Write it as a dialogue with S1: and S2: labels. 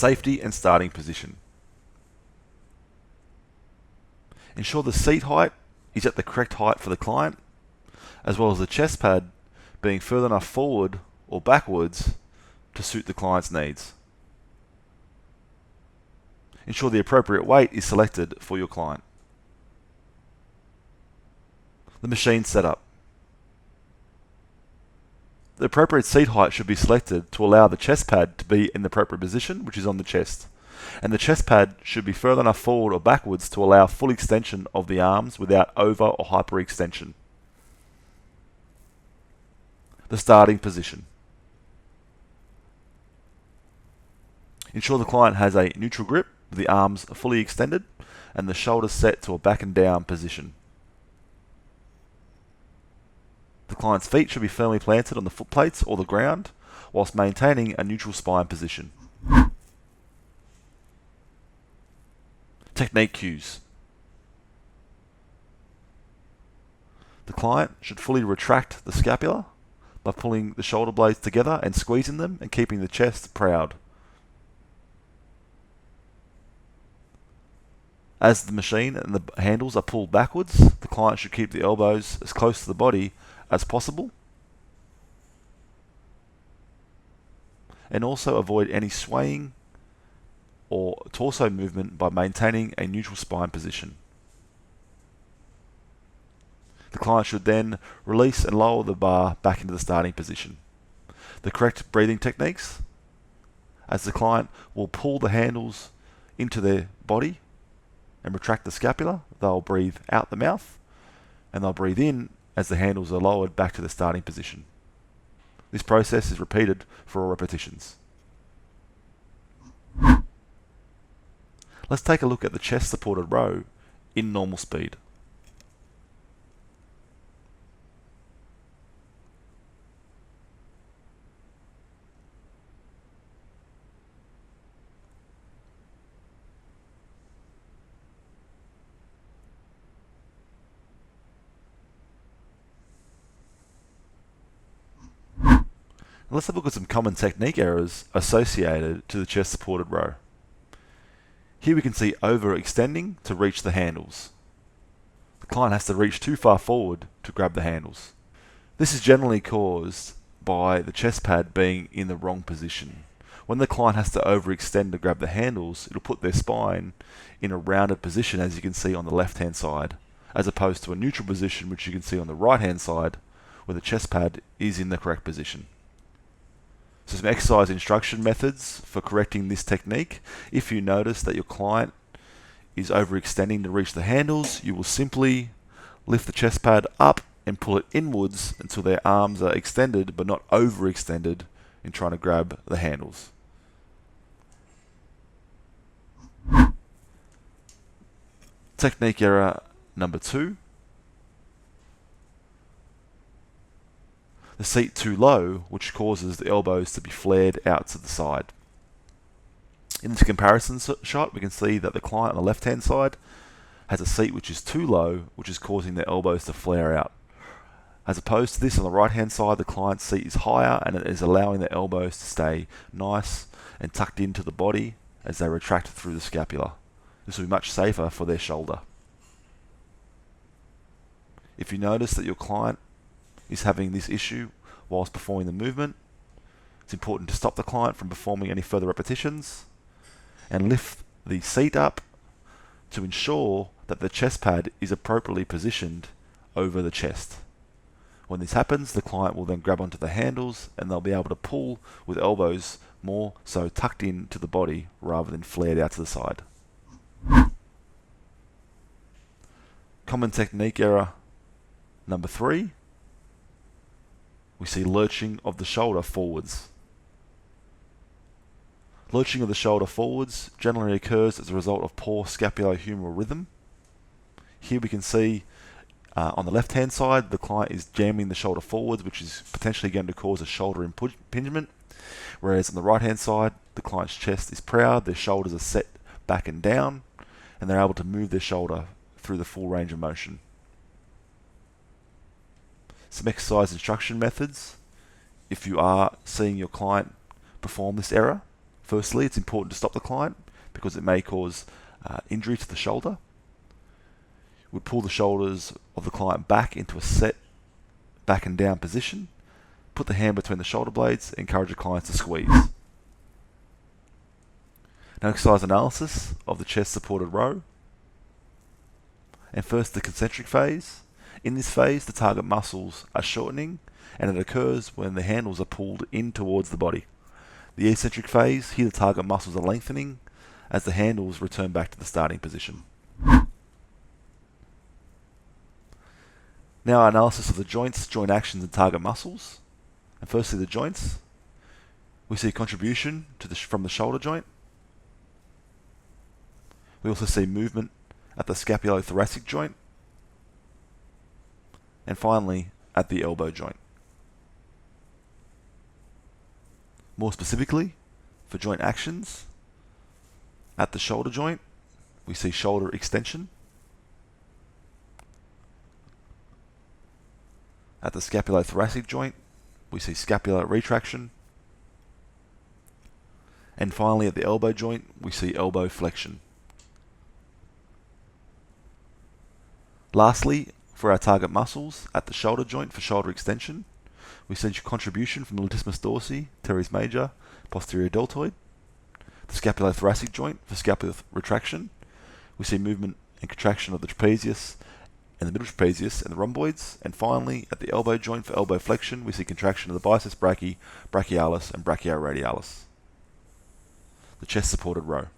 S1: Safety and starting position. Ensure the seat height is at the correct height for the client, as well as the chest pad being further enough forward or backwards to suit the client's needs. Ensure the appropriate weight is selected for your client. The machine setup. The appropriate seat height should be selected to allow the chest pad to be in the appropriate position, which is on the chest. And the chest pad should be further enough forward or backwards to allow full extension of the arms without over or hyperextension. The starting position. Ensure the client has a neutral grip with the arms fully extended and the shoulders set to a back and down position. The client's feet should be firmly planted on the foot plates or the ground whilst maintaining a neutral spine position. Technique cues. The client should fully retract the scapula by pulling the shoulder blades together and squeezing them and keeping the chest proud. As the machine and the handles are pulled backwards, the client should keep the elbows as close to the body as possible, and also avoid any swaying or torso movement by maintaining a neutral spine position. The client should then release and lower the bar back into the starting position. The correct breathing techniques, as the client will pull the handles into their body and retract the scapula, they'll breathe out the mouth and they'll breathe in as the handles are lowered back to the starting position. This process is repeated for all repetitions. Let's take a look at the chest supported row in normal speed. Let's have a look at some common technique errors associated to the chest supported row. Here we can see overextending to reach the handles. The client has to reach too far forward to grab the handles. This is generally caused by the chest pad being in the wrong position. When the client has to overextend to grab the handles, it'll put their spine in a rounded position, as you can see on the left hand side, as opposed to a neutral position which you can see on the right hand side where the chest pad is in the correct position. So some exercise instruction methods for correcting this technique. If you notice that your client is overextending to reach the handles, you will simply lift the chest pad up and pull it inwards until their arms are extended but not overextended in trying to grab the handles. Technique error number 2. The seat too low, which causes the elbows to be flared out to the side. In this comparison shot, we can see that the client on the left hand side has a seat which is too low, which is causing their elbows to flare out. As opposed to this, on the right hand side, the client's seat is higher and it is allowing the elbows to stay nice and tucked into the body as they retract through the scapula. This will be much safer for their shoulder. If you notice that your client is having this issue whilst performing the movement, it's important to stop the client from performing any further repetitions and lift the seat up to ensure that the chest pad is appropriately positioned over the chest. When this happens, the client will then grab onto the handles and they'll be able to pull with elbows more so tucked into the body rather than flared out to the side. Common technique error number 3. We see lurching of the shoulder forwards. Lurching of the shoulder forwards generally occurs as a result of poor scapulohumeral rhythm. Here we can see on the left hand side the client is jamming the shoulder forwards, which is potentially going to cause a shoulder impingement, whereas on the right hand side the client's chest is proud, their shoulders are set back and down, and they're able to move their shoulder through the full range of motion. Some exercise instruction methods if you are seeing your client perform this error. Firstly, it's important to stop the client because it may cause injury to the shoulder. Would pull the shoulders of the client back into a set back and down position. Put the hand between the shoulder blades. Encourage the client to squeeze. Now exercise analysis of the chest supported row. And first the concentric phase. In this phase, the target muscles are shortening, and it occurs when the handles are pulled in towards the body. The eccentric phase, here the target muscles are lengthening as the handles return back to the starting position. Now our analysis of the joints, joint actions and target muscles. And firstly the joints. We see contribution from the shoulder joint. We also see movement at the scapulothoracic joint. And finally at the elbow joint. More specifically, for joint actions, at the shoulder joint, we see shoulder extension. At the scapulothoracic joint, we see scapular retraction. And finally, at the elbow joint, we see elbow flexion. Lastly, for our target muscles, at the shoulder joint for shoulder extension, we see contribution from the latissimus dorsi, teres major, posterior deltoid. The scapulothoracic joint for scapular retraction, we see movement and contraction of the trapezius and the middle trapezius and the rhomboids. And finally, at the elbow joint for elbow flexion, we see contraction of the biceps brachii, brachialis and brachioradialis. The chest supported row.